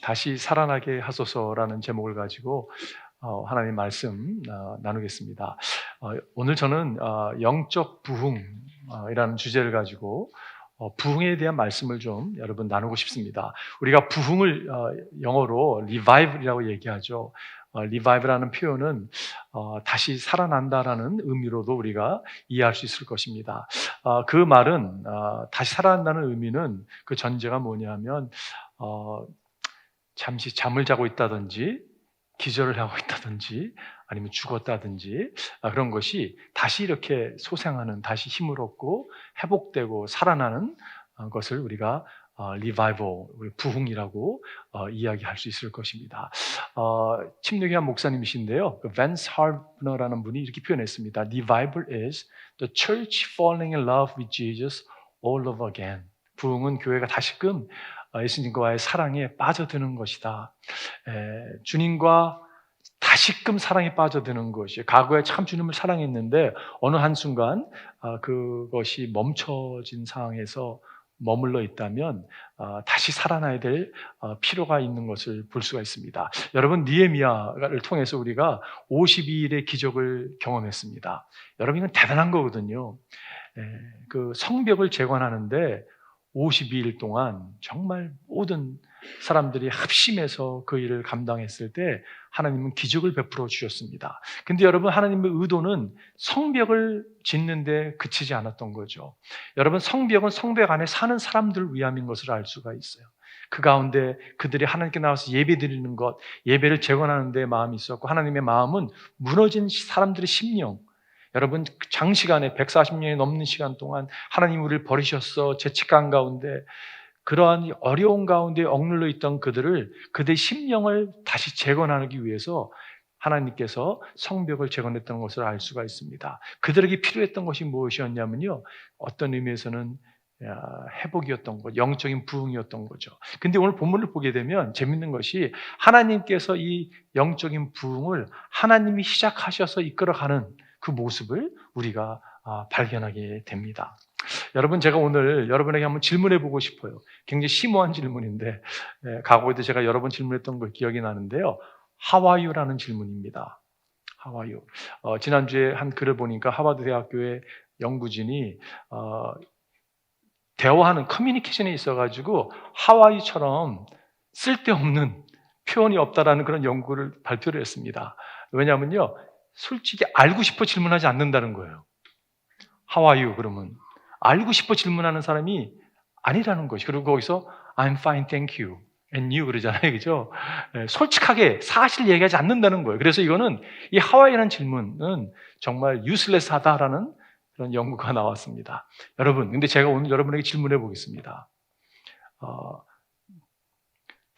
다시 살아나게 하소서라는 제목을 가지고 하나님 말씀 나누겠습니다. 오늘 저는 영적 부흥이라는 주제를 가지고 부흥에 대한 말씀을 좀 여러분 나누고 싶습니다. 우리가 부흥을 영어로 revival이라고 얘기하죠. revival이라는 표현은 다시 살아난다라는 의미로도 우리가 이해할 수 있을 것입니다. 그 말은 다시 살아난다는 의미는 그 전제가 뭐냐면 잠시 잠을 자고 있다든지 기절을 하고 있다든지 아니면 죽었다든지 그런 것이 다시 이렇게 소생하는, 다시 힘을 얻고 회복되고 살아나는 것을 우리가 리바이벌, 부흥이라고 이야기할 수 있을 것입니다. 침례교회 목사님이신데요, 벤스 하버너라는 분이 이렇게 표현했습니다. Revival is the church falling in love with Jesus all over again. 부흥은 교회가 다시금 예수님과의 사랑에 빠져드는 것이다. 주님과 다시금 사랑에 빠져드는 것이, 과거에 참 주님을 사랑했는데 어느 한순간 그것이 멈춰진 상황에서 머물러 있다면 다시 살아나야 될 필요가 있는 것을 볼 수가 있습니다. 여러분, 느헤미야를 통해서 우리가 52일의 기적을 경험했습니다. 여러분, 이건 대단한 거거든요. 그 성벽을 재건하는데 52일 동안 정말 모든 사람들이 합심해서 그 일을 감당했을 때 하나님은 기적을 베풀어 주셨습니다. 근데 여러분, 하나님의 의도는 성벽을 짓는데 그치지 않았던 거죠. 여러분, 성벽은 성벽 안에 사는 사람들을 위함인 것을 알 수가 있어요. 그 가운데 그들이 하나님께 나와서 예배 드리는 것, 예배를 재건하는 데 마음이 있었고, 하나님의 마음은 무너진 사람들의 심령, 여러분, 장시간에 140년이 넘는 시간 동안 하나님 우리를 버리셨어 죄책감 가운데, 그러한 어려운 가운데 억눌러 있던 그들의 심령을 다시 재건하기 위해서 하나님께서 성벽을 재건했던 것을 알 수가 있습니다. 그들에게 필요했던 것이 무엇이었냐면요, 어떤 의미에서는 회복이었던 것, 영적인 부흥이었던 거죠. 근데 오늘 본문을 보게 되면 재밌는 것이, 하나님께서 이 영적인 부흥을 하나님이 시작하셔서 이끌어가는 그 모습을 우리가 발견하게 됩니다. 여러분, 제가 오늘 여러분에게 한번 질문해 보고 싶어요. 굉장히 심오한 질문인데, 과거에도 제가 여러 번 질문했던 걸 기억이 나는데요. How are you라는 질문입니다. How are you? 지난주에 한 글을 보니까 하버드 대학교의 연구진이 대화하는 커뮤니케이션에 있어가지고 How are you처럼 쓸데없는 표현이 없다라는 그런 연구를 발표를 했습니다. 왜냐하면요, 솔직히 알고 싶어 질문하지 않는다는 거예요. How are you? 그러면 알고 싶어 질문하는 사람이 아니라는 것이. 그리고 거기서 I'm fine, thank you. And you 그러잖아요. 그죠? 솔직하게 사실 얘기하지 않는다는 거예요. 그래서 이거는, 이 How are you라는 질문은 정말 useless하다라는 그런 연구가 나왔습니다. 여러분, 근데 제가 오늘 여러분에게 질문해 보겠습니다.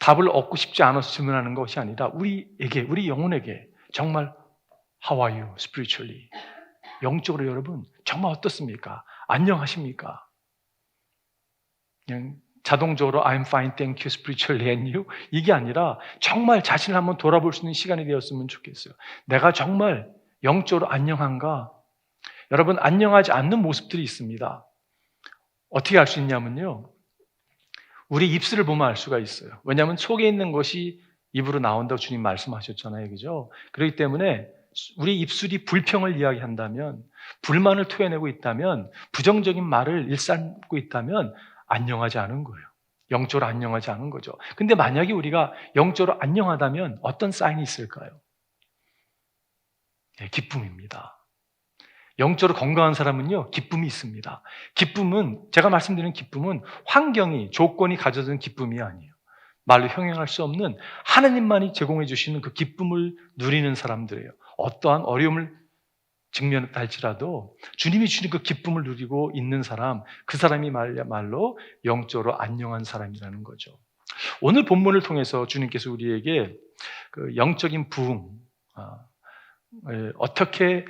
답을 얻고 싶지 않아서 질문하는 것이 아니라 우리 영혼에게 정말 How are you spiritually? 영적으로 여러분 정말 어떻습니까? 안녕하십니까? 그냥 자동적으로 I'm fine, thank you, spiritually and you? 이게 아니라 정말 자신을 한번 돌아볼 수 있는 시간이 되었으면 좋겠어요. 내가 정말 영적으로 안녕한가? 여러분, 안녕하지 않는 모습들이 있습니다. 어떻게 알 수 있냐면요, 우리 입술을 보면 알 수가 있어요. 왜냐하면 속에 있는 것이 입으로 나온다고 주님 말씀하셨잖아요. 그죠? 그렇기 때문에 우리 입술이 불평을 이야기한다면, 불만을 토해내고 있다면, 부정적인 말을 일삼고 있다면 안녕하지 않은 거예요. 영적으로 안녕하지 않은 거죠. 근데 만약에 우리가 영적으로 안녕하다면 어떤 사인이 있을까요? 네, 기쁨입니다. 영적으로 건강한 사람은요, 기쁨이 있습니다. 기쁨은, 제가 말씀드리는 기쁨은 환경이, 조건이 가져준 기쁨이 아니에요. 말로 형용할 수 없는 하나님만이 제공해 주시는 그 기쁨을 누리는 사람들이에요. 어떠한 어려움을 직면했다 할지라도 주님이 주신 그 기쁨을 누리고 있는 사람, 그 사람이 말로 영적으로 안녕한 사람이라는 거죠. 오늘 본문을 통해서 주님께서 우리에게 그 영적인 부흥, 어떻게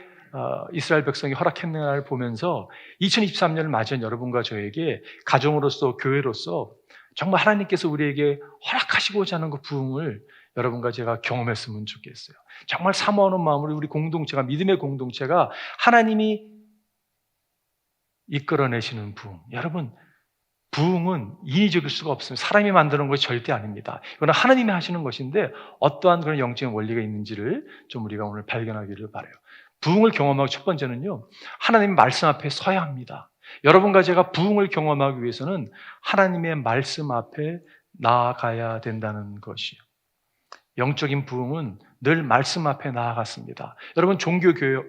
이스라엘 백성이 허락했느냐를 보면서 2023년을 맞이한 여러분과 저에게 가정으로서, 교회로서 정말 하나님께서 우리에게 허락하시고자 하는 그 부흥을 여러분과 제가 경험했으면 좋겠어요. 정말 사모하는 마음으로 우리 공동체가, 믿음의 공동체가 하나님이 이끌어내시는 부흥, 여러분 부흥은 인위적일 수가 없습니다. 사람이 만드는 것이 절대 아닙니다. 이거는 하나님이 하시는 것인데 어떠한 그런 영적인 원리가 있는지를 좀 우리가 오늘 발견하기를 바라요. 부흥을 경험하고 첫 번째는요, 하나님의 말씀 앞에 서야 합니다. 여러분과 제가 부흥을 경험하기 위해서는 하나님의 말씀 앞에 나아가야 된다는 것이요. 영적인 부흥은 늘 말씀 앞에 나아갔습니다. 여러분 종교개혁,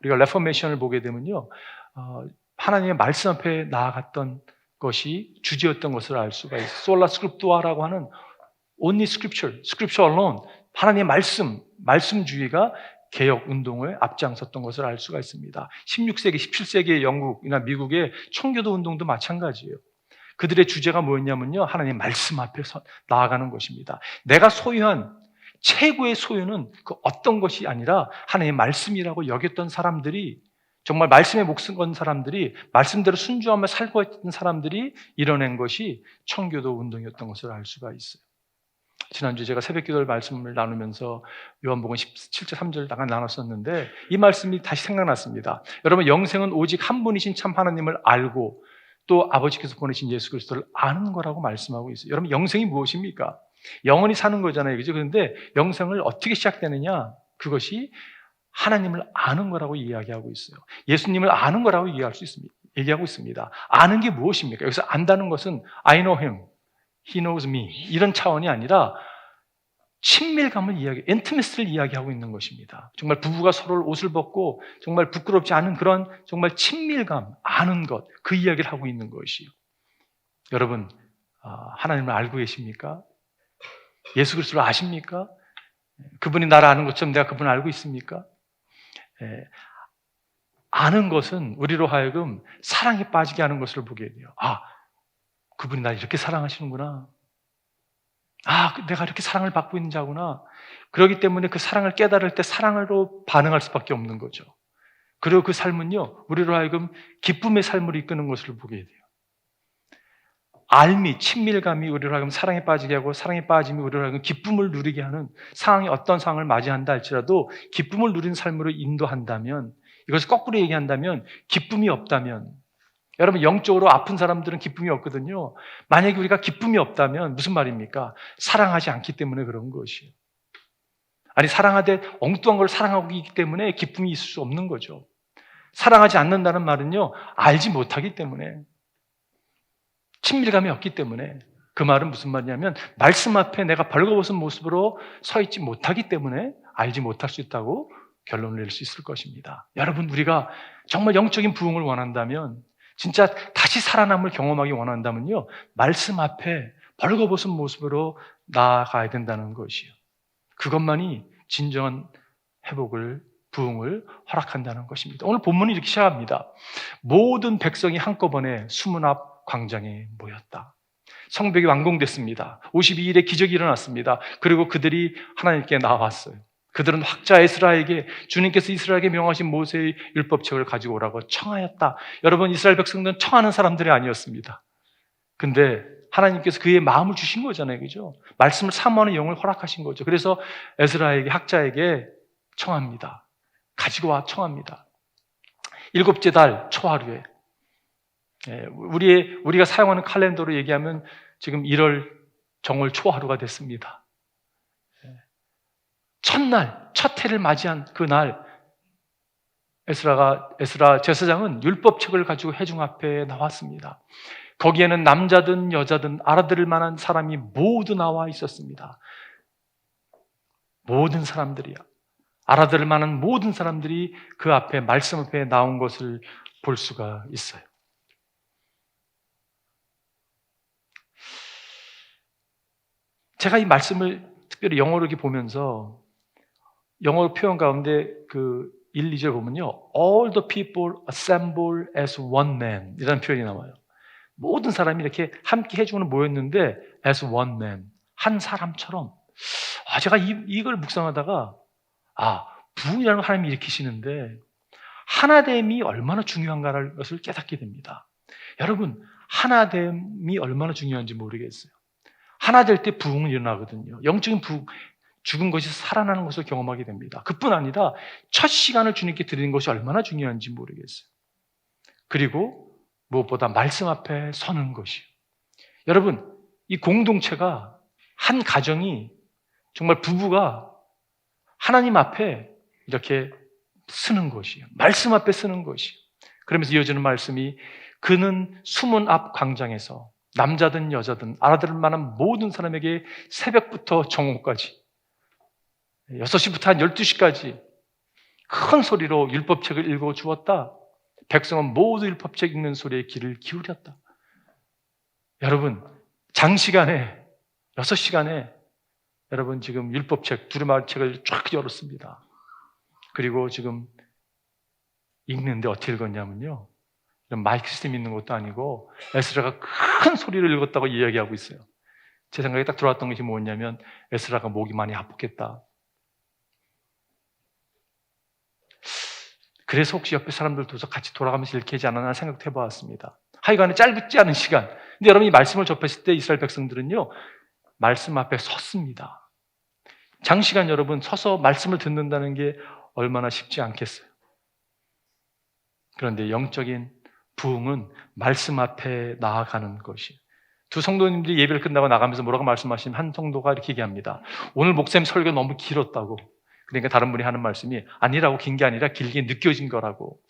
우리가 레포메이션을 보게 되면요, 하나님의 말씀 앞에 나아갔던 것이 주제였던 것을 알 수가 있어요. 솔라 스크립투아라고 하는 only scripture alone, 하나님의 말씀주의가 개혁 운동을 앞장섰던 것을 알 수가 있습니다. 16세기, 17세기의 영국이나 미국의 청교도 운동도 마찬가지예요. 그들의 주제가 뭐였냐면요, 하나님의 말씀 앞에 나아가는 것입니다. 내가 소유한 최고의 소유는 그 어떤 것이 아니라 하나님의 말씀이라고 여겼던 사람들이, 정말 말씀에 목숨 건 사람들이, 말씀대로 순종하며 살고 있던 사람들이 이뤄낸 것이 청교도 운동이었던 것을 알 수가 있어요. 지난주에 제가 새벽기도를 말씀을 나누면서 요한복음 17절 3절 잠깐 나눴었는데 이 말씀이 다시 생각났습니다. 여러분, 영생은 오직 한 분이신 참 하나님을 알고 또 아버지께서 보내신 예수 그리스도를 아는 거라고 말씀하고 있어요. 여러분, 영생이 무엇입니까? 영원히 사는 거잖아요, 그죠? 그런데 영생을 어떻게 시작되느냐? 그것이 하나님을 아는 거라고 이야기하고 있어요. 예수님을 아는 거라고 얘기하고 있습니다. 아는 게 무엇입니까? 여기서 안다는 것은 I know him, he knows me 이런 차원이 아니라 친밀감을 intimacy를 이야기하고 있는 것입니다. 정말 부부가 서로 옷을 벗고 정말 부끄럽지 않은 그런 정말 친밀감, 아는 것, 그 이야기를 하고 있는 것이요. 여러분, 하나님을 알고 계십니까? 예수 그리스도를 아십니까? 그분이 나를 아는 것처럼 내가 그분을 알고 있습니까? 아는 것은 우리로 하여금 사랑에 빠지게 하는 것을 보게 돼요. 그분이 나를 이렇게 사랑하시는구나. 내가 이렇게 사랑을 받고 있는 자구나. 그렇기 때문에 그 사랑을 깨달을 때 사랑으로 반응할 수밖에 없는 거죠. 그리고 그 삶은요, 우리로 하여금 기쁨의 삶으로 이끄는 것을 보게 돼요. 알미, 친밀감이 우리로 하여금 사랑에 빠지게 하고, 사랑에 빠짐이 우리로 하여금 기쁨을 누리게 하는, 상황이 어떤 상황을 맞이한다 할지라도 기쁨을 누리는 삶으로 인도한다면, 이것을 거꾸로 얘기한다면, 기쁨이 없다면, 여러분, 영적으로 아픈 사람들은 기쁨이 없거든요. 만약에 우리가 기쁨이 없다면 무슨 말입니까? 사랑하지 않기 때문에 그런 것이에요. 아니, 사랑하되 엉뚱한 걸 사랑하고 있기 때문에 기쁨이 있을 수 없는 거죠. 사랑하지 않는다는 말은요, 알지 못하기 때문에, 친밀감이 없기 때문에. 그 말은 무슨 말이냐면 말씀 앞에 내가 벌거벗은 모습으로 서 있지 못하기 때문에 알지 못할 수 있다고 결론을 낼 수 있을 것입니다. 여러분, 우리가 정말 영적인 부흥을 원한다면, 진짜 다시 살아남을 경험하기 원한다면요, 말씀 앞에 벌거벗은 모습으로 나아가야 된다는 것이요. 그것만이 진정한 회복을, 부흥을 허락한다는 것입니다. 오늘 본문이 이렇게 시작합니다. 모든 백성이 한꺼번에 수문 앞 광장에 모였다. 성벽이 완공됐습니다. 52일에 기적이 일어났습니다. 그리고 그들이 하나님께 나왔어요. 그들은 학자 에스라에게 주님께서 이스라엘에게 명하신 모세의 율법책을 가지고 오라고 청하였다. 여러분, 이스라엘 백성들은 청하는 사람들이 아니었습니다. 근데 하나님께서 그의 마음을 주신 거잖아요, 그죠? 말씀을 사모하는 영을 허락하신 거죠. 그래서 에스라에게, 학자에게 청합니다. 가지고 와 청합니다. 7째 달 초하루에, 우리가 사용하는 칼렌더로 얘기하면 지금 1월 정월 초하루가 됐습니다. 첫날, 첫 해를 맞이한 그날, 에스라 제사장은 율법책을 가지고 회중 앞에 나왔습니다. 거기에는 남자든 여자든 알아들을 만한 사람이 모두 나와 있었습니다. 모든 사람들이야. 알아들을 만한 모든 사람들이 그 앞에, 말씀 앞에 나온 것을 볼 수가 있어요. 제가 이 말씀을 특별히 영어로 이렇게 보면서, 영어 표현 가운데 그 1, 2절 보면요, all the people assemble as one man 이라는 표현이 나와요. 모든 사람이 이렇게 함께 해주는 모였는데 as one man, 한 사람처럼. 제가 이걸 묵상하다가 부흥이라는 걸 하나님이 일으키시는데 하나됨이 얼마나 중요한가라는 것을 깨닫게 됩니다. 여러분, 하나됨이 얼마나 중요한지 모르겠어요. 하나 될 때 부흥은 일어나거든요. 영적인 부흥, 죽은 것이 살아나는 것을 경험하게 됩니다. 그뿐 아니라 첫 시간을 주님께 드리는 것이 얼마나 중요한지 모르겠어요. 그리고 무엇보다 말씀 앞에 서는 것이요. 여러분, 이 공동체가, 한 가정이, 정말 부부가 하나님 앞에 이렇게 서는 것이요. 말씀 앞에 서는 것이요. 그러면서 이어지는 말씀이, 그는 수문 앞 광장에서 남자든 여자든 알아들을 만한 모든 사람에게 새벽부터 정오까지 6시부터 한 12시까지 큰 소리로 율법책을 읽어주었다. 백성은 모두 율법책 읽는 소리에 귀를 기울였다. 여러분, 장시간에 6시간에 여러분 지금 율법책 두루마리책을 쫙 열었습니다. 그리고 지금 읽는데 어떻게 읽었냐면요, 마이크 시스템 있는 것도 아니고 에스라가 큰 소리를 읽었다고 이야기하고 있어요. 제 생각에 딱 들어왔던 것이 뭐냐면, 에스라가 목이 많이 아팠겠다. 그래서 혹시 옆에 사람들도 같이 돌아가면서 읽게 하지 않았나 생각도 해보았습니다. 하여간에 짧지 않은 시간. 근데 여러분이 말씀을 접했을 때 이스라엘 백성들은요, 말씀 앞에 섰습니다. 장시간 여러분 서서 말씀을 듣는다는 게 얼마나 쉽지 않겠어요. 그런데 영적인 부흥은 말씀 앞에 나아가는 것이. 두 성도님들이 예배를 끝나고 나가면서 뭐라고 말씀하시면, 한 성도가 이렇게 얘기합니다. 오늘 목사님 설교 너무 길었다고. 그러니까 다른 분이 하는 말씀이, 아니라고, 긴 게 아니라 길게 느껴진 거라고.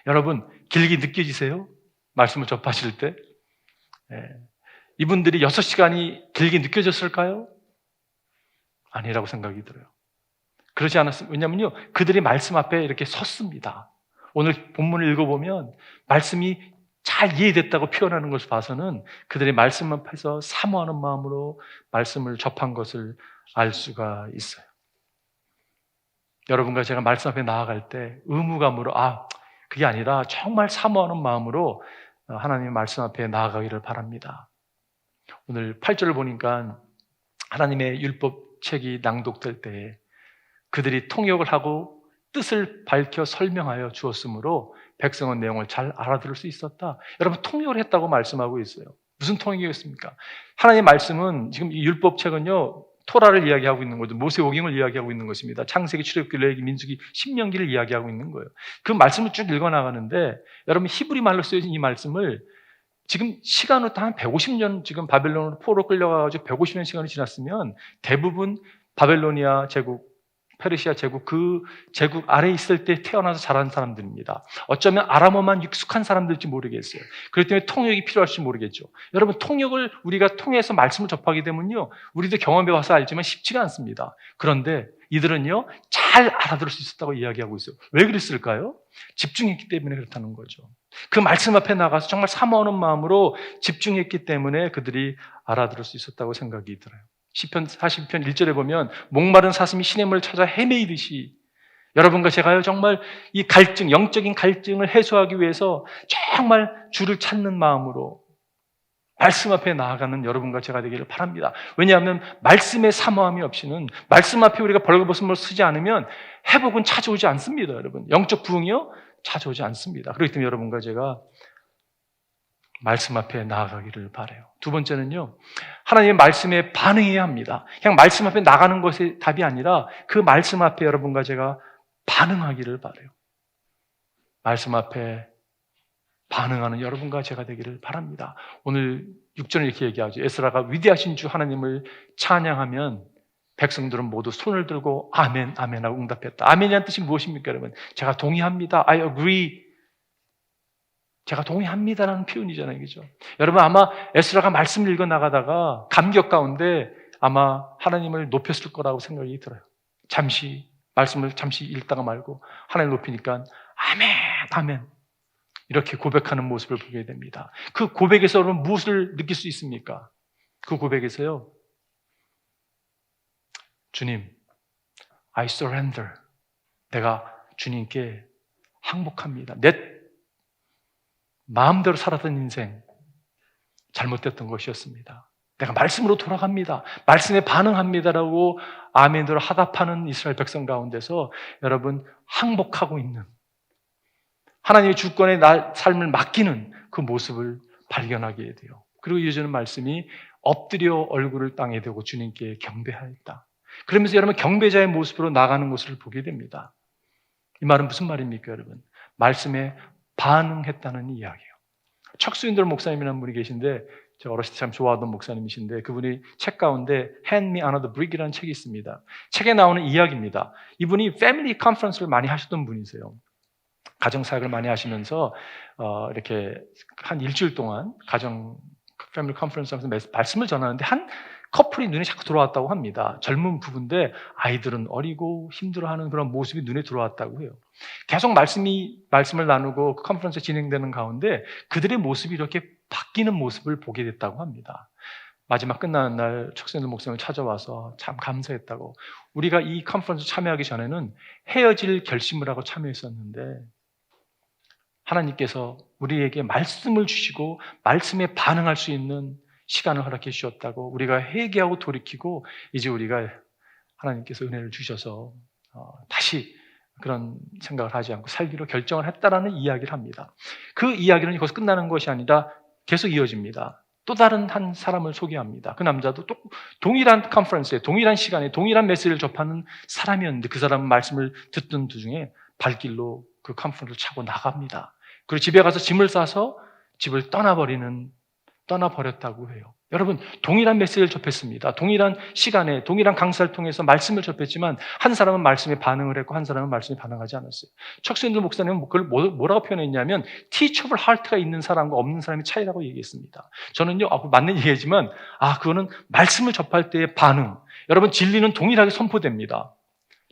여러분, 길게 느껴지세요? 말씀을 접하실 때? 이분들이 6시간이 길게 느껴졌을까요? 아니라고 생각이 들어요. 그러지 않았습니다. 왜냐면요, 그들이 말씀 앞에 이렇게 섰습니다. 오늘 본문을 읽어보면 말씀이 잘 이해됐다고 표현하는 것을 봐서는 그들이 말씀 앞에서 사모하는 마음으로 말씀을 접한 것을 알 수가 있어요. 여러분과 제가 말씀 앞에 나아갈 때 의무감으로, 그게 아니라 정말 사모하는 마음으로 하나님의 말씀 앞에 나아가기를 바랍니다. 오늘 8절을 보니까 하나님의 율법책이 낭독될 때에 그들이 통역을 하고 뜻을 밝혀 설명하여 주었으므로 백성은 내용을 잘 알아들을 수 있었다. 여러분, 통역을 했다고 말씀하고 있어요. 무슨 통역이었습니까? 하나님의 말씀은, 지금 이 율법책은요, 토라를 이야기하고 있는 거죠. 모세오경을 이야기하고 있는 것입니다. 창세기, 출애굽기, 레위기, 민수기, 신명기를 이야기하고 있는 거예요. 그 말씀을 쭉 읽어나가는데, 여러분, 히브리 말로 쓰여진 이 말씀을 지금 시간으로 한 150년, 지금 바벨론으로 포로 끌려가가지고 150년 시간이 지났으면 대부분 바벨로니아 제국, 페르시아 제국, 그 제국 아래에 있을 때 태어나서 자란 사람들입니다. 어쩌면 아람어만 익숙한 사람들일지 모르겠어요. 그렇기 때문에 통역이 필요할지 모르겠죠. 여러분, 통역을 우리가 통해서 말씀을 접하게 되면요, 우리도 경험해 와서 알지만 쉽지가 않습니다. 그런데 이들은요, 잘 알아들을 수 있었다고 이야기하고 있어요. 왜 그랬을까요? 집중했기 때문에 그렇다는 거죠. 그 말씀 앞에 나가서 정말 사모하는 마음으로 집중했기 때문에 그들이 알아들을 수 있었다고 생각이 들어요. 시편 40편 1절에 보면, 목마른 사슴이 시냇물을 찾아 헤매이듯이 여러분과 제가요, 정말 이 갈증, 영적인 갈증을 해소하기 위해서 정말 주를 찾는 마음으로 말씀 앞에 나아가는 여러분과 제가 되기를 바랍니다. 왜냐하면 말씀의 사모함이 없이는, 말씀 앞에 우리가 벌거벗음을 쓰지 않으면 회복은 찾아오지 않습니다. 여러분, 영적 부흥이요, 찾아오지 않습니다. 그렇기 때문에 여러분과 제가 말씀 앞에 나아가기를 바라요. 두 번째는요, 하나님의 말씀에 반응해야 합니다. 그냥 말씀 앞에 나가는 것이 답이 아니라 그 말씀 앞에 여러분과 제가 반응하기를 바라요. 말씀 앞에 반응하는 여러분과 제가 되기를 바랍니다. 오늘 6절에 이렇게 얘기하죠. 에스라가 위대하신 주 하나님을 찬양하면 백성들은 모두 손을 들고 아멘, 아멘 하고 응답했다. 아멘이란 뜻이 무엇입니까, 여러분? 제가 동의합니다. I agree. 제가 동의합니다라는 표현이잖아요. 그죠? 여러분, 아마 에스라가 말씀을 읽어 나가다가 감격 가운데 아마 하나님을 높였을 거라고 생각이 들어요. 말씀을 잠시 읽다가 말고 하나님을 높이니까 아멘, 아멘. 이렇게 고백하는 모습을 보게 됩니다. 그 고백에서 여러분 무엇을 느낄 수 있습니까? 그 고백에서요, 주님, I surrender. 내가 주님께 항복합니다. 내 마음대로 살았던 인생, 잘못됐던 것이었습니다. 내가 말씀으로 돌아갑니다. 말씀에 반응합니다라고 아멘으로 하답하는 이스라엘 백성 가운데서 여러분 항복하고 있는, 하나님의 주권에 삶을 맡기는 그 모습을 발견하게 돼요. 그리고 이어지는 말씀이 엎드려 얼굴을 땅에 대고 주님께 경배하였다. 그러면서 여러분 경배자의 모습으로 나가는 것을 보게 됩니다. 이 말은 무슨 말입니까, 여러분? 말씀에 반응했다는 이야기예요. 척수인돌 목사님이라는 분이 계신데 제가 어렸을 때 참 좋아하던 목사님이신데 그분이 책 가운데 Hand Me Another Brick이라는 책이 있습니다. 책에 나오는 이야기입니다. 이분이 패밀리 컨퍼런스를 많이 하셨던 분이세요. 가정사역을 많이 하시면서 이렇게 한 일주일 동안 가정 패밀리 컨퍼런스 하면서 말씀을 전하는데 한 커플이 눈에 자꾸 들어왔다고 합니다. 젊은 부부인데 아이들은 어리고 힘들어하는 그런 모습이 눈에 들어왔다고 해요. 계속 말씀을 나누고 그 컨퍼런스 진행되는 가운데 그들의 모습이 이렇게 바뀌는 모습을 보게 됐다고 합니다. 마지막 끝나는 날 척수인돌 목사님을 찾아와서 참 감사했다고. 우리가 이 컨퍼런스 참여하기 전에는 헤어질 결심을 하고 참여했었는데 하나님께서 우리에게 말씀을 주시고 말씀에 반응할 수 있는 시간을 허락해 주셨다고. 우리가 회개하고 돌이키고 이제 우리가 하나님께서 은혜를 주셔서 다시 그런 생각을 하지 않고 살기로 결정을 했다라는 이야기를 합니다. 그 이야기는 거기서 끝나는 것이 아니라 계속 이어집니다. 또 다른 한 사람을 소개합니다. 그 남자도 또 동일한 컨퍼런스에 동일한 시간에 동일한 메시지를 접하는 사람이었는데 그 사람은 말씀을 듣던 도중에 발길로 그 컨퍼런스를 차고 나갑니다. 그리고 집에 가서 짐을 싸서 집을 떠나버렸다고 해요. 여러분, 동일한 메시지를 접했습니다. 동일한 시간에 동일한 강사를 통해서 말씀을 접했지만 한 사람은 말씀에 반응을 했고 한 사람은 말씀에 반응하지 않았어요. 척수인돌 목사님은 그걸 뭐라고 표현했냐면 teachable heart가 있는 사람과 없는 사람의 차이라고 얘기했습니다. 저는요, 맞는 얘기지만 그거는 말씀을 접할 때의 반응. 여러분, 진리는 동일하게 선포됩니다.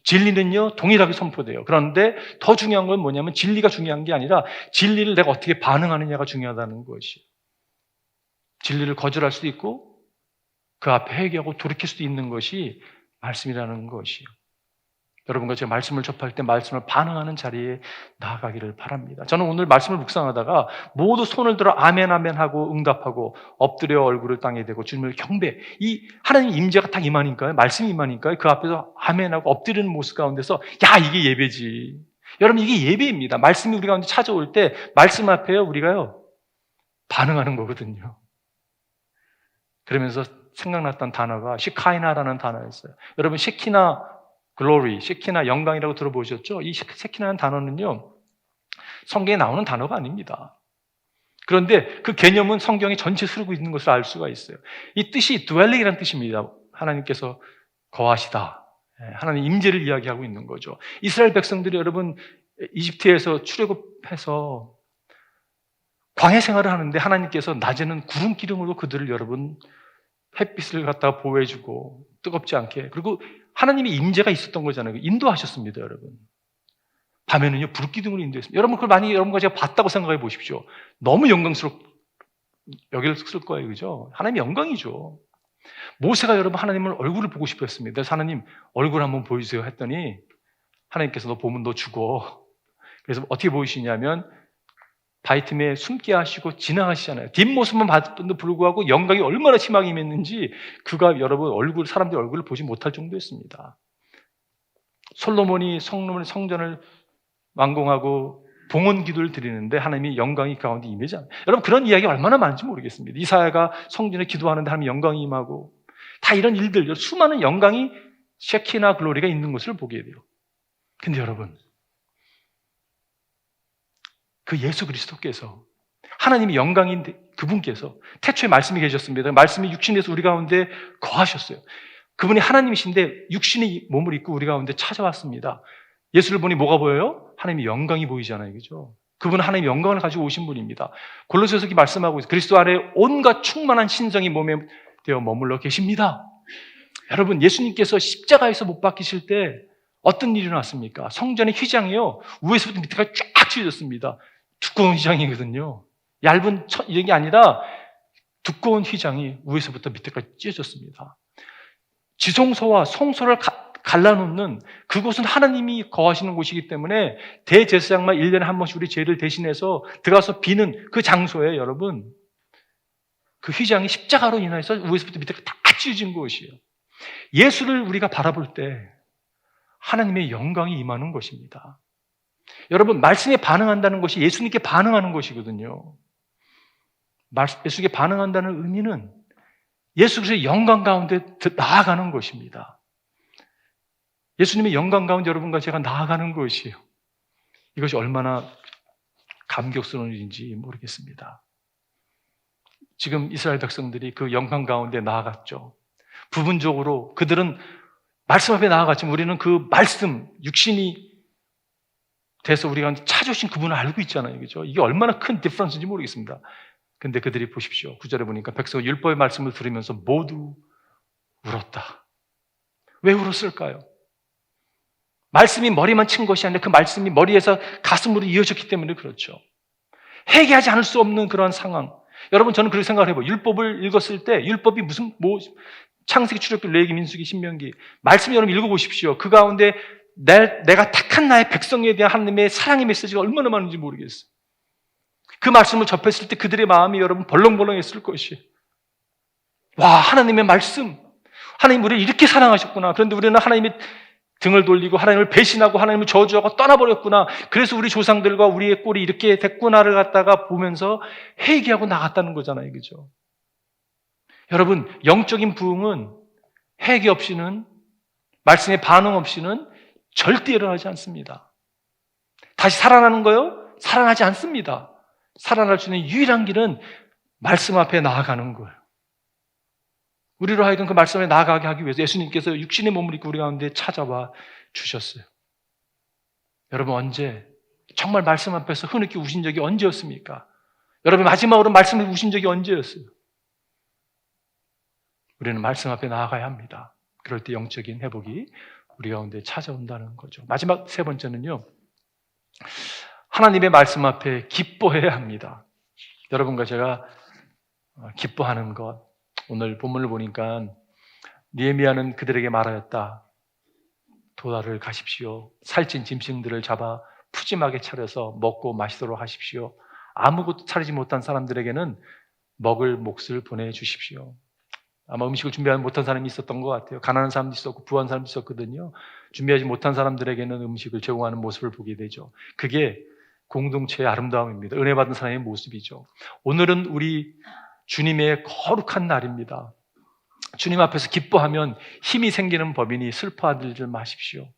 진리는요, 동일하게 선포돼요. 그런데 더 중요한 건 뭐냐면 진리가 중요한 게 아니라 진리를 내가 어떻게 반응하느냐가 중요하다는 것이에요. 진리를 거절할 수도 있고 그 앞에 회개하고 돌이킬 수도 있는 것이 말씀이라는 것이에요. 여러분과 제가 말씀을 접할 때 말씀을 반응하는 자리에 나아가기를 바랍니다. 저는 오늘 말씀을 묵상하다가 모두 손을 들어 아멘 아멘 하고 응답하고 엎드려 얼굴을 땅에 대고 주님을 경배. 이 하나님 임재가 딱 임하니까요. 말씀이 임하니까요. 그 앞에서 아멘하고 엎드리는 모습 가운데서 이게 예배지. 여러분, 이게 예배입니다. 말씀이 우리 가운데 찾아올 때 말씀 앞에요 우리가요 반응하는 거거든요. 그러면서 생각났던 단어가 시카이나라는 단어였어요. 여러분, 시키나 글로리, 시키나 영광이라고 들어보셨죠? 이 시키나라는 단어는요 성경에 나오는 단어가 아닙니다. 그런데 그 개념은 성경에 전체 흐르고 있는 것을 알 수가 있어요. 이 뜻이 dwelling이라는 뜻입니다. 하나님께서 거하시다. 하나님 임재를 이야기하고 있는 거죠. 이스라엘 백성들이 여러분 이집트에서 출애굽해서 광야 생활을 하는데 하나님께서 낮에는 구름 기둥으로 그들을 여러분 햇빛을 갖다가 보호해주고 뜨겁지 않게, 그리고 하나님의 임재가 있었던 거잖아요. 인도하셨습니다, 여러분. 밤에는요 불기둥으로 인도했습니다. 여러분, 그걸 만약에 여러분과 제가 봤다고 생각해 보십시오. 너무 여겼을 거예요, 그죠? 하나님의 영광이죠. 모세가 여러분 하나님을 얼굴을 보고 싶었습니다. 그래서 하나님 얼굴 한번 보여주세요 했더니 하나님께서 너 보면 너 죽어. 그래서 어떻게 보이시냐면 바위 틈에 숨게 하시고 지나가시잖아요. 뒷모습만 봤는데 불구하고 영광이 얼마나 심하게 임했는지 그가 여러분 사람들의 얼굴을 보지 못할 정도였습니다. 솔로몬이 성전을 완공하고 봉헌 기도를 드리는데 하나님이 영광이 가운데 임하잖아요. 여러분, 그런 이야기 얼마나 많은지 모르겠습니다. 이사야가 성전에 기도하는데 하나님 영광이 임하고 다 이런 일들, 수많은 영광이 셰키나 글로리가 있는 것을 보게 돼요. 근데 여러분, 그 예수 그리스도께서 하나님이 영광인 그분께서 태초에 말씀이 계셨습니다. 말씀이 육신에서 우리 가운데 거하셨어요. 그분이 하나님이신데 육신의 몸을 입고 우리 가운데 찾아왔습니다. 예수를 보니 뭐가 보여요? 하나님의 영광이 보이잖아요, 그죠? 그분은 하나님의 영광을 가지고 오신 분입니다. 골로새서 말씀하고 있어요. 그리스도 안에 온갖 충만한 신성이 몸에 되어 머물러 계십니다. 여러분, 예수님께서 십자가에서 못 박히실 때 어떤 일이 일어났습니까? 성전의 휘장이요 위에서부터 밑에까지 쫙 찢어졌습니다. 두꺼운 휘장이거든요. 얇은 이런 게 아니라 두꺼운 휘장이 위에서부터 밑에까지 찢어졌습니다. 지성소와 성소를 갈라놓는 그곳은 하나님이 거하시는 곳이기 때문에 대제사장만 1년에 한 번씩 우리 죄를 대신해서 들어가서 비는 그 장소에 여러분 그 휘장이 십자가로 인해서 위에서부터 밑에까지 다 찢어진 곳이에요. 예수를 우리가 바라볼 때 하나님의 영광이 임하는 것입니다. 여러분, 말씀에 반응한다는 것이 예수님께 반응하는 것이거든요. 예수님께 반응한다는 의미는 예수 그리스도의 영광 가운데 나아가는 것입니다. 예수님의 영광 가운데 여러분과 제가 나아가는 것이에요. 이것이 얼마나 감격스러운 일인지 모르겠습니다. 지금 이스라엘 백성들이 그 영광 가운데 나아갔죠. 부분적으로 그들은 말씀 앞에 나아갔지만 우리는 그 말씀, 육신이 돼서 우리가 찾아오신 그분을 알고 있잖아요. 그죠? 이게 얼마나 큰 디퍼런스인지 모르겠습니다. 근데 그들이 보십시오. 9절에 보니까 백성은 율법의 말씀을 들으면서 모두 울었다. 왜 울었을까요? 말씀이 머리만 친 것이 아니라 그 말씀이 머리에서 가슴으로 이어졌기 때문에 그렇죠. 회개하지 않을 수 없는 그러한 상황. 여러분, 저는 그렇게 생각을 해봐요. 율법을 읽었을 때 율법이 무슨 창세기, 출애굽기, 레위기, 민수기, 신명기 말씀 여러분 읽어보십시오. 그 가운데 내가 택한 나의 백성에 대한 하나님의 사랑의 메시지가 얼마나 많은지 모르겠어요. 그 말씀을 접했을 때 그들의 마음이 여러분 벌렁벌렁했을 것이에요. 와, 하나님의 말씀, 하나님 우리를 이렇게 사랑하셨구나. 그런데 우리는 하나님의 등을 돌리고 하나님을 배신하고 하나님을 저주하고 떠나버렸구나. 그래서 우리 조상들과 우리의 꼴이 이렇게 됐구나를 갖다가 보면서 회개하고 나갔다는 거잖아요. 그죠? 여러분, 영적인 부흥은 회개 없이는, 말씀의 반응 없이는 절대 일어나지 않습니다. 다시 살아나는 거요? 살아나지 않습니다. 살아날 수 있는 유일한 길은 말씀 앞에 나아가는 거예요. 우리로 하여금 그 말씀에 나아가게 하기 위해서 예수님께서 육신의 몸을 입고 우리 가운데 찾아와 주셨어요. 여러분, 언제 정말 말씀 앞에서 흐느끼 우신 적이 언제였습니까? 여러분, 마지막으로 말씀에 우신 적이 언제였어요? 우리는 말씀 앞에 나아가야 합니다. 그럴 때 영적인 회복이 우리 가운데 찾아온다는 거죠. 마지막 세 번째는요, 하나님의 말씀 앞에 기뻐해야 합니다. 여러분과 제가 기뻐하는 것, 오늘 본문을 보니까 느헤미야는 그들에게 말하였다. 도달을 가십시오. 살찐 짐승들을 잡아 푸짐하게 차려서 먹고 마시도록 하십시오. 아무것도 차리지 못한 사람들에게는 먹을 몫을 보내주십시오. 아마 음식을 준비하지 못한 사람이 있었던 것 같아요. 가난한 사람도 있었고 부한 사람도 있었거든요. 준비하지 못한 사람들에게는 음식을 제공하는 모습을 보게 되죠. 그게 공동체의 아름다움입니다. 은혜 받은 사람의 모습이죠. 오늘은 우리 주님의 거룩한 날입니다. 주님 앞에서 기뻐하면 힘이 생기는 법이니 슬퍼하지 마십시오.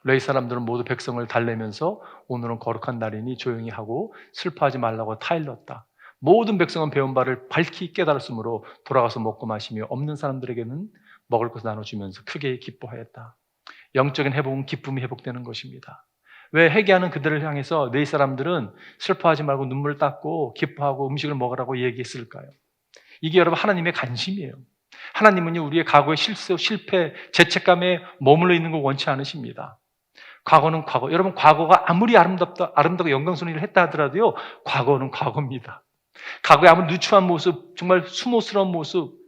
레위 사람들은 모두 백성을 달래면서 오늘은 거룩한 날이니 조용히 하고 슬퍼하지 말라고 타일렀다. 모든 백성은 배운 바를 밝히 깨달았으므로 돌아가서 먹고 마시며 없는 사람들에게는 먹을 것을 나눠주면서 크게 기뻐하였다. 영적인 회복은 기쁨이 회복되는 것입니다. 왜 회개하는 그들을 향해서 레위 사람들은 슬퍼하지 말고 눈물을 닦고 기뻐하고 음식을 먹으라고 얘기했을까요? 이게 여러분 하나님의 관심이에요. 하나님은요, 우리의 과거의 실패, 죄책감에 머물러 있는 걸 원치 않으십니다. 과거는 과거. 여러분, 과거가 아무리 아름답고 영광스러운 일을 했다 하더라도요, 과거는 과거입니다. 과거에 아무리 누추한 모습, 정말 수모스러운 모습,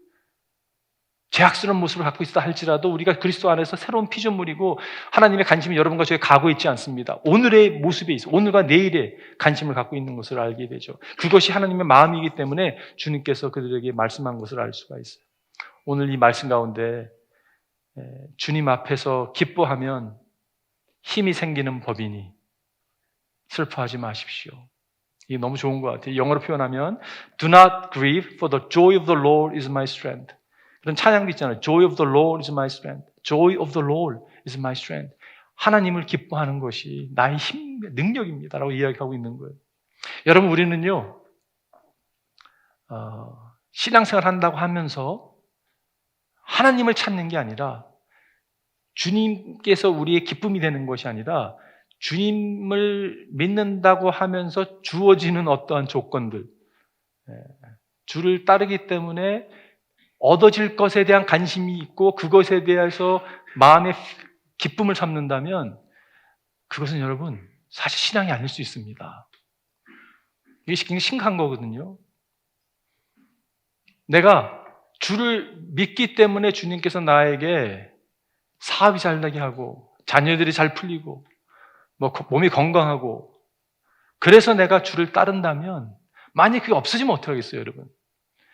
죄악스러운 모습을 갖고 있다 할지라도 우리가 그리스도 안에서 새로운 피조물이고 하나님의 관심이 여러분과 저의 과거에 있지 않습니다. 오늘의 모습에 있어, 오늘과 내일의 관심을 갖고 있는 것을 알게 되죠. 그것이 하나님의 마음이기 때문에 주님께서 그들에게 말씀한 것을 알 수가 있어요. 오늘 이 말씀 가운데 주님 앞에서 기뻐하면 힘이 생기는 법이니 슬퍼하지 마십시오. 이게 너무 좋은 것 같아요. 영어로 표현하면 Do not grieve, for the joy of the Lord is my strength. 그런 찬양도 있잖아요. Joy of the Lord is my strength. Joy of the Lord is my strength. 하나님을 기뻐하는 것이 나의 힘, 능력입니다 라고 이야기하고 있는 거예요. 여러분, 우리는요, 신앙생활 한다고 하면서 하나님을 찾는 게 아니라 주님께서 우리의 기쁨이 되는 것이 아니라 주님을 믿는다고 하면서 주어지는 어떠한 조건들, 주를 따르기 때문에 얻어질 것에 대한 관심이 있고 그것에 대해서 마음의 기쁨을 삼는다면 그것은 여러분 사실 신앙이 아닐 수 있습니다. 이게 굉장히 심각한 거거든요. 내가 주를 믿기 때문에 주님께서 나에게 사업이 잘 되게 하고 자녀들이 잘 풀리고 몸이 건강하고 그래서 내가 주를 따른다면 만약에 그게 없어지면 어떻게 하겠어요, 여러분?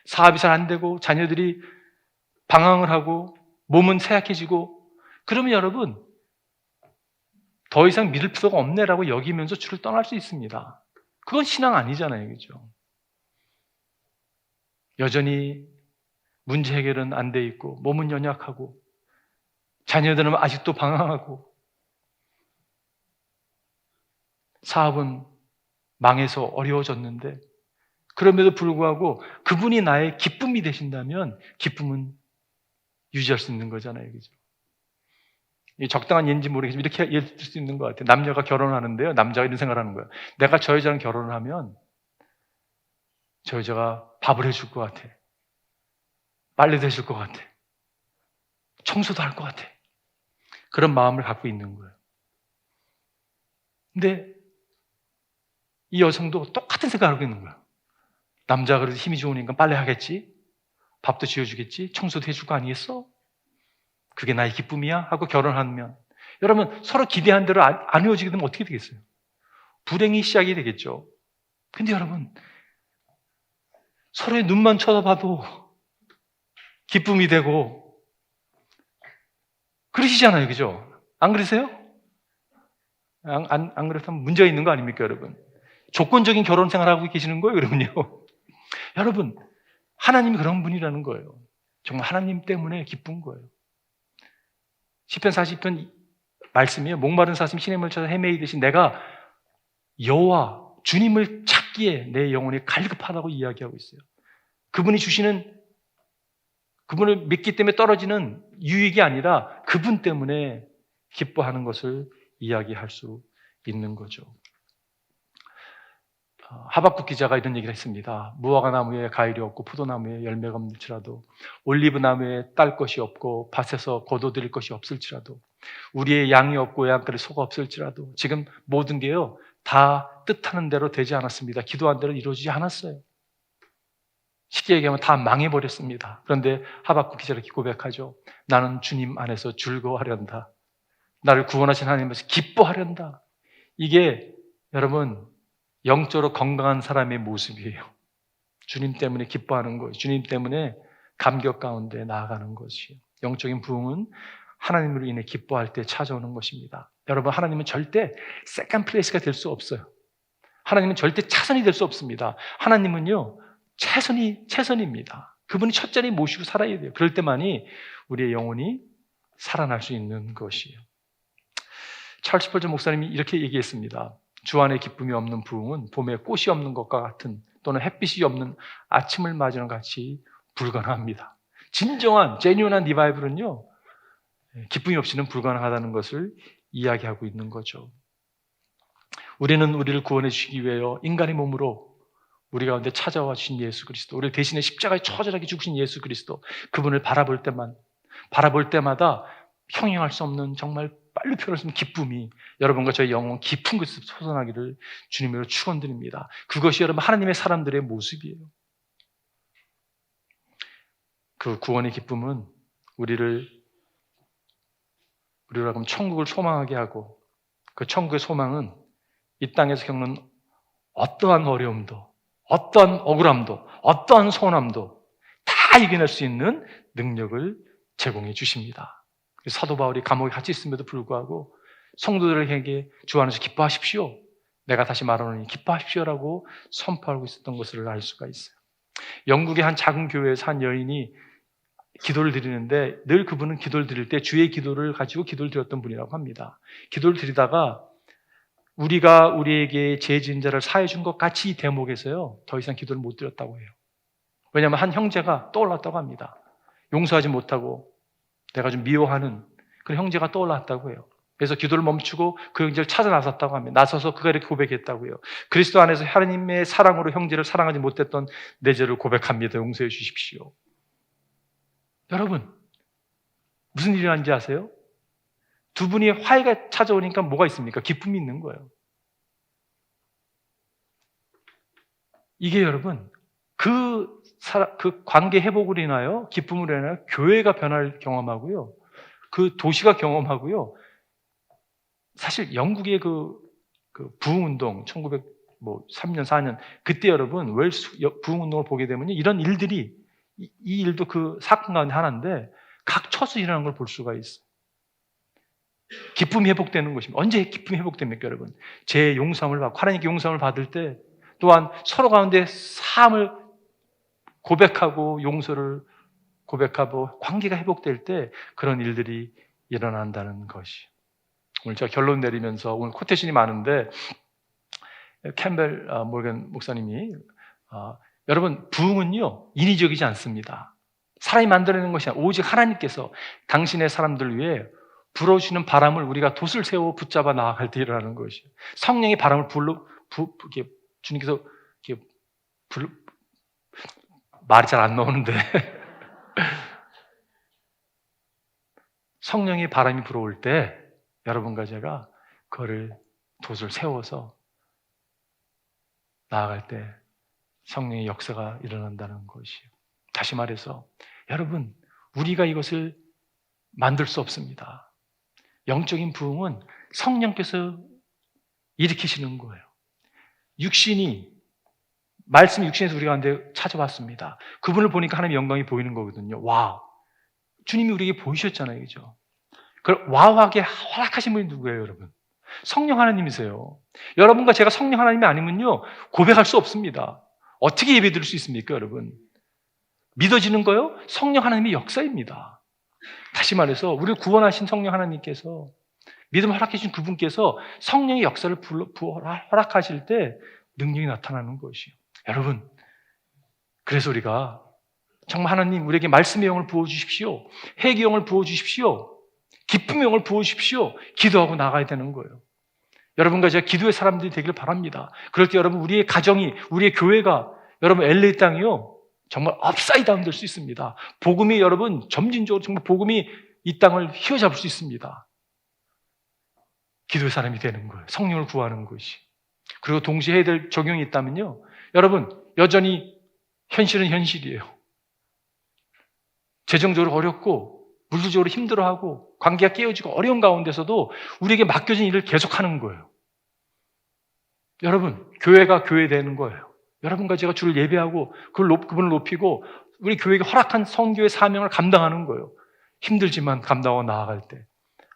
사업이 잘 안 되고 자녀들이 방황을 하고 몸은 쇠약해지고 그러면 여러분 더 이상 믿을 필요가 없네라고 여기면서 주를 떠날 수 있습니다. 그건 신앙 아니잖아요, 그죠? 여전히 문제 해결은 안 돼 있고 몸은 연약하고 자녀들은 아직도 방황하고 사업은 망해서 어려워졌는데 그럼에도 불구하고 그분이 나의 기쁨이 되신다면 기쁨은 유지할 수 있는 거잖아요. 그죠? 이 적당한 예인지 모르겠지만 이렇게 예를 들 수 있는 것 같아요. 남녀가 결혼하는데요. 남자가 이런 생각을 하는 거예요. 내가 저 여자랑 결혼을 하면 저 여자가 밥을 해줄 것 같아. 빨래도 해줄 것 같아. 청소도 할 것 같아. 그런 마음을 갖고 있는 거예요. 근데 이 여성도 똑같은 생각을 하고 있는 거예요. 남자가 그래도 힘이 좋으니까 빨래 하겠지? 밥도 지어주겠지? 청소도 해줄 거 아니겠어? 그게 나의 기쁨이야? 하고 결혼하면 여러분 서로 기대한 대로 안 이루어지게 되면 어떻게 되겠어요? 불행이 시작이 되겠죠. 근데 여러분 서로의 눈만 쳐다봐도 기쁨이 되고 그러시잖아요. 그죠? 안 그러세요? 안 그렇다면 문제가 있는 거 아닙니까, 여러분? 조건적인 결혼 생활하고 계시는 거예요, 그러면요. 여러분, 하나님이 그런 분이라는 거예요. 정말 하나님 때문에 기쁜 거예요. 시편 40편 말씀이에요. 목마른 사슴 시냇물 찾아 헤매이듯이 내가 여호와 주님을 찾기에 내 영혼이 갈급하다고 이야기하고 있어요. 그분이 주시는 그분을 믿기 때문에 떨어지는 유익이 아니라 그분 때문에 기뻐하는 것을 이야기할 수 있는 거죠. 하박국 기자가 이런 얘기를 했습니다. 무화과 나무에 과일이 없고 포도나무에 열매가 없을지라도 올리브 나무에 딸 것이 없고 밭에서 거둬들일 것이 없을지라도 우리의 양이 없고 양털에 소가 없을지라도 지금 모든 게요 다 뜻하는 대로 되지 않았습니다. 기도한 대로 이루어지지 않았어요. 쉽게 얘기하면 다 망해버렸습니다. 그런데 하박국 기자가 이렇게 고백하죠. 나는 주님 안에서 즐거워하련다. 나를 구원하신 하나님에서 기뻐하련다. 이게 여러분 영적으로 건강한 사람의 모습이에요. 주님 때문에 기뻐하는 것, 주님 때문에 감격 가운데 나아가는 것이에요. 영적인 부흥은 하나님으로 인해 기뻐할 때 찾아오는 것입니다. 여러분, 하나님은 절대 세컨드 플레이스가 될 수 없어요. 하나님은 절대 차선이 될 수 없습니다. 하나님은요, 최선입니다. 그분이 첫 자리에 모시고 살아야 돼요. 그럴 때만이 우리의 영혼이 살아날 수 있는 것이에요. 찰스 스펄전 목사님이 이렇게 얘기했습니다. 주 안에 기쁨이 없는 부흥은 봄에 꽃이 없는 것과 같은 또는 햇빛이 없는 아침을 맞이하는 같이 불가능합니다. 진정한 제뉴인한 리바이벌은요 기쁨이 없이는 불가능하다는 것을 이야기하고 있는 거죠. 우리는 우리를 구원해 주시기 위하여 인간의 몸으로 우리 가운데 찾아와 주신 예수 그리스도, 우리를 대신에 십자가에 처절하게 죽으신 예수 그리스도, 그분을 바라볼 때마다 형용할 수 없는 정말 빨리 표현할 수 없는 기쁨이 여러분과 저의 영혼 깊은 곳에서 솟아나기를 주님으로 축원드립니다. 그것이 여러분 하나님의 사람들의 모습이에요. 그 구원의 기쁨은 우리를 그럼 천국을 소망하게 하고 그 천국의 소망은 이 땅에서 겪는 어떠한 어려움도 어떠한 억울함도 어떠한 서운함도 다 이겨낼 수 있는 능력을 제공해 주십니다. 사도 바울이 감옥에 갇혀 있음에도 불구하고 성도들에게 주 안에서 기뻐하십시오. 내가 다시 말하노니 기뻐하십시오라고 선포하고 있었던 것을 알 수가 있어요. 영국의 한 작은 교회에서 한 여인이 기도를 드리는데 늘 그분은 기도를 드릴 때 주의 기도를 가지고 기도를 드렸던 분이라고 합니다. 기도를 드리다가 우리가 우리에게 죄 지은 자를 사해 준 것 같이 이 대목에서요 더 이상 기도를 못 드렸다고 해요. 왜냐하면 한 형제가 떠올랐다고 합니다. 용서하지 못하고 내가 좀 미워하는 그런 형제가 떠올랐다고 해요. 그래서 기도를 멈추고 그 형제를 찾아 나섰다고 합니다. 나서서 그가 이렇게 고백했다고요. 그리스도 안에서 하나님의 사랑으로 형제를 사랑하지 못했던 내 죄를 고백합니다. 용서해 주십시오. 여러분, 무슨 일이 일어난지 아세요? 두 분이 화해가 찾아오니까 뭐가 있습니까? 기쁨이 있는 거예요. 이게 여러분, 그 관계 회복으로 인하여 기쁨으로 인하여 교회가 변화를 경험하고요. 그 도시가 경험하고요. 사실 영국의 그 부흥운동 1903년 4년 그때 여러분 웰스 부흥운동을 보게 되면 이런 일들이 이 일도 그 사건 가운데 하나인데 각처에서 일어나는 걸 볼 수가 있어요. 기쁨이 회복되는 것입니다. 언제 기쁨이 회복됩니까, 여러분? 제 용서함을 받고 하나님께 용서함을 받을 때 또한 서로 가운데 사함을 고백하고 용서를 고백하고 관계가 회복될 때 그런 일들이 일어난다는 것이. 오늘 제가 결론 내리면서 오늘 코테이션이 많은데 캠벨 모건 목사님이 여러분, 부흥은요, 인위적이지 않습니다. 사람이 만들어내는 것이 아니라 오직 하나님께서 당신의 사람들 위해 불어주시는 바람을 우리가 돛을 세워 붙잡아 나아갈 때 일어나는 것이에요. 성령의 바람을 이렇게 주님께서 이렇게 말이 잘 안 나오는데 성령의 바람이 불어올 때 여러분과 제가 그거를 돛을 세워서 나아갈 때 성령의 역사가 일어난다는 것이에요. 다시 말해서 여러분, 우리가 이것을 만들 수 없습니다. 영적인 부흥은 성령께서 일으키시는 거예요. 말씀 육신에서 우리가 가운데 찾아왔습니다. 그분을 보니까 하나님의 영광이 보이는 거거든요. 와, 주님이 우리에게 보이셨잖아요. 그죠? 그걸 와우하게 허락하신 분이 누구예요, 여러분? 성령 하나님이세요. 여러분과 제가 성령 하나님이 아니면요, 고백할 수 없습니다. 어떻게 예배 드릴 수 있습니까, 여러분? 믿어지는 거요? 성령 하나님의 역사입니다. 다시 말해서 우리를 구원하신 성령 하나님께서, 믿음을 허락해 주신 그분께서 성령의 역사를 허락하실 때 능력이 나타나는 것이요. 여러분, 그래서 우리가 정말 하나님 우리에게 말씀의 영을 부어주십시오. 회개의 영을 부어주십시오. 기쁨의 영을 부어주십시오. 기도하고 나가야 되는 거예요. 여러분과 제가 기도의 사람들이 되기를 바랍니다. 그럴 때 여러분, 우리의 가정이, 우리의 교회가, 여러분 LA 땅이요, 정말 업사이드 다운 될 수 있습니다. 복음이 여러분 점진적으로 정말 복음이 이 땅을 휘어잡을 수 있습니다. 기도의 사람이 되는 거예요. 성령을 구하는 것이. 그리고 동시에 해야 될 적용이 있다면요, 여러분 여전히 현실은 현실이에요. 재정적으로 어렵고 물질적으로 힘들어하고 관계가 깨어지고 어려운 가운데서도 우리에게 맡겨진 일을 계속하는 거예요. 여러분, 교회가 교회되는 거예요. 여러분과 제가 주를 예배하고 그분을 높이고 우리 교회가 허락한 선교의 사명을 감당하는 거예요. 힘들지만 감당하고 나아갈 때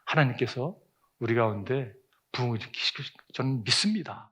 하나님께서 우리 가운데 부흥을 일으키실 것을 저는 믿습니다.